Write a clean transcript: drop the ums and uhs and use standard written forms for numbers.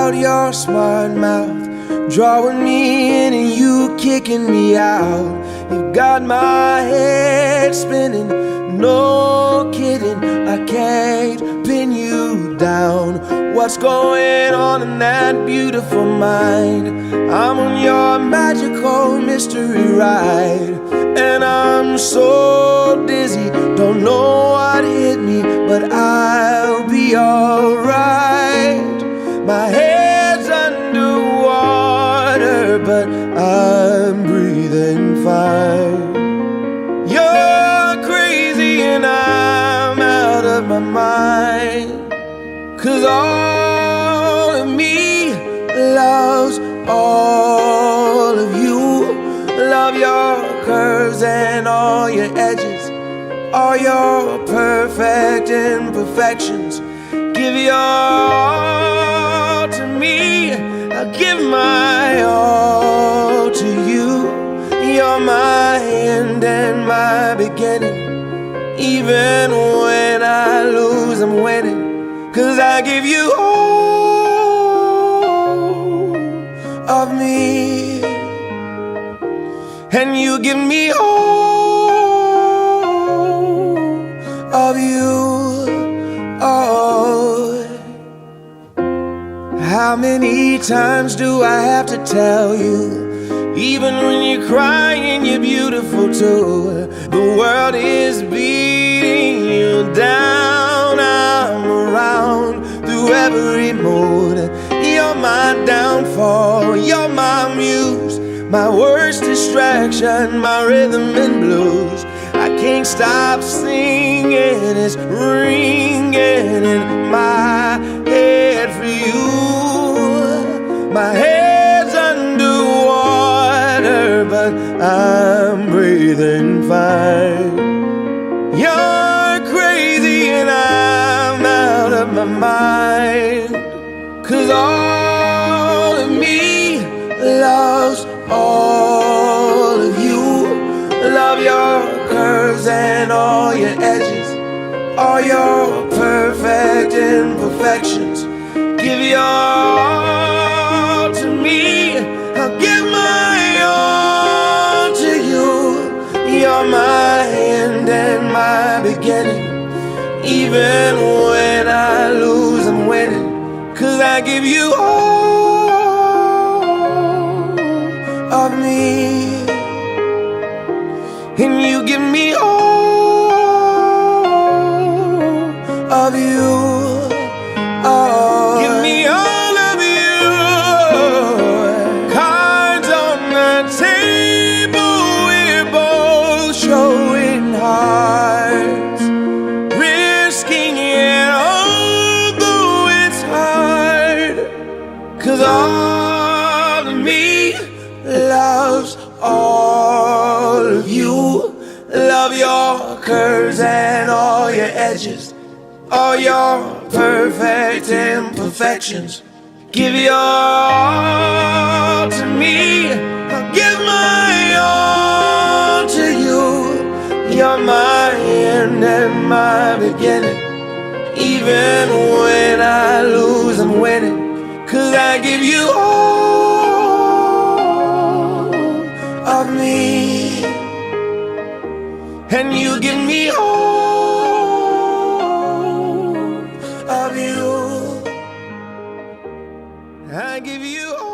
out your smart mouth, drawing me in and you kicking me out. You got my head spinning, no kidding, I can't pin you down. What's going on in that beautiful mind? I'm on your magical mystery ride, and I'm so dizzy, don't know what hit me, but I'll be alright. My head's underwater, but I'm breathing fine. You're crazy and I'm out of my mind, 'cause all of me loves all of you. Love your curves and all your edges, all your perfect imperfections. Give your all to me, I'll give my all to you. You're my end and my beginning. Even when I lose, I'm winning, 'cause I give you all of me, and you give me all of you. Oh, how many times do I have to tell you? Even when you're crying, you're beautiful too. The world is beating you down. I'm around through every mood. You're my downfall, you're my muse, my worst distraction, my rhythm and blues. I can't stop singing, it's ringing in my head for you. My head's underwater, but I'm breathing fine. You're crazy and I'm out of my mind, 'cause all of me loves all of you. Love your curves and all your edges, all your perfect imperfections. Give your all to me, I'll give my all to you. You're my end and my beginning. Even when I lose, I'm winning, 'cause I give you all of me, and you give me all of you. Oh, give me all of you. Cards on the table, we're both showing hearts, risking it although it's hard, 'cause all of me loves all of you. Love your curves and all your edges, all your perfect imperfections. Give your all to me, I'll give my all to you. You're my end and my beginning. Even when I lose, I'm winning, 'cause I give you all of me, and you give me all of you. I give you all